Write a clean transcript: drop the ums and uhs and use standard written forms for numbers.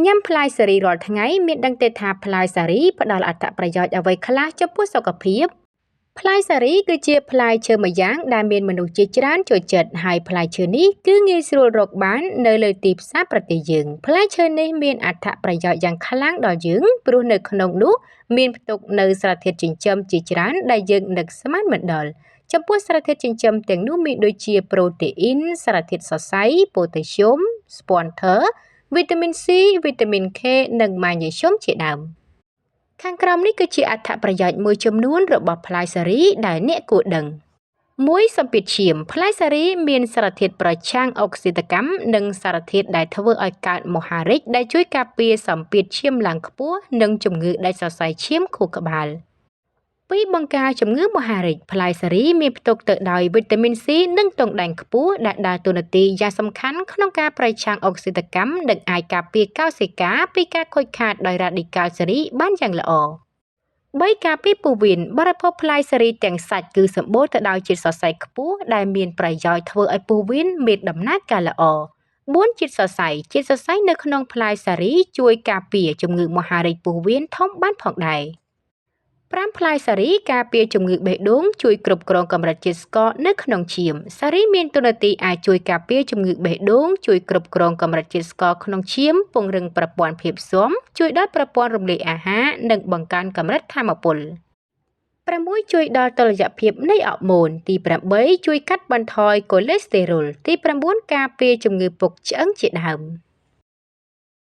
ញ៉ាំផ្លែសារីរាល់ថ្ងៃមានដឹងទេថាផ្លែសារីផ្ដល់អត្ថប្រយោជន៍អ្វីខ្លះចំពោះសុខភាពផ្លែសារីគឺជាផ្លែឈើមួយយ៉ាងដែលមានមនុស្សជាច្រើនចូលចិត្តហើយផ្លែឈើនេះគឺងាយស្រួលរកបាននៅលើទីផ្សារប្រទេសយើងផ្លែឈើនេះមានអត្ថប្រយោជន៍យ៉ាងខ្លាំងដល់យើងព្រោះនៅក្នុងនោះមានផ្ទុកនៅសារធាតុចិញ្ចឹមជាច្រើនដែលយើងនឹកស្មានមិនដល់ចំពោះសារធាតុចិញ្ចឹមទាំងនោះមានដូចជាប្រូតេអ៊ីនសារធាតុសរសៃប៉ូតាស្យូមស្ពាន់ធ័រវីតាមីន C វីតាមីន K និងម៉ាញ៉េស្យូមជាដើមខាងក្រោមនេះគឺជាអត្ថប្រយោជន៍មួយចំនួនរបស់ផ្លែសារីដែលអ្នកគួរដឹង1សម្ពាធឈាមផ្លែសារីមានសារធាតុប្រឆាំងអុកស៊ីតកម្មនិងសារធាតុដែលធ្វើឲ្យកើតមហារីកដែលជួយការពារសម្ពាធឈាមឡើងខ្ពស់និងជំងឺដាច់សរសៃឈាមខួរក្បាលពីបង្ការជំងឺមហារីកផ្លែសារីមានផ្ទុកទៅដោយវីតាមីន C និងទង់ដែងខ្ពស់ដែលដើរតួនាទីយ៉ាងសំខាន់ក្នុងការប្រឆាំងអុកស៊ីតកម្មនិងអាចការពារកោសិកាពីការខូចខាតដោយរ៉ាឌីកាល់សារីបានយ៉ាងល្អ3ការពារពោះវៀនបរិភោគផ្លែសារីទាំងសាច់គឺសម្បូរទៅដោយជាតិសរសៃខ្ពស់ដែលមានប្រយោជន៍ធ្វើឲ្យពោះវៀនមានដំណើរការល្អ4ជាតិសរសៃនៅក្នុងផ្លែសារីជួយការពារជំងឺមហារីកពោះវៀនធំបានផងដែរ5ផ្លែសារីការពារជំងឺបេះដូងជួយគ្រប់គ្រងកម្រិតជាតិស្ករនៅក្នុងឈាមសារីមានតួនាទីអាចជួយការពារជំងឺបេះដូងជួយគ្រប់គ្រងកម្រិតជាតិស្ករក្នុងឈាមពង្រឹងប្រព័ន្ធភាពស៊ាំជួយដល់ប្រព័ន្ធរំលាយអាហារនិងបង្កើនកម្រិតថាមពល6ជួយដល់តុល្យភាពនៃអរម៉ូនទី8ជួយកាត់បន្ថយកូលេស្តេរុលទី9ការពារជំងឺពុកឆ្អឹងជាដើម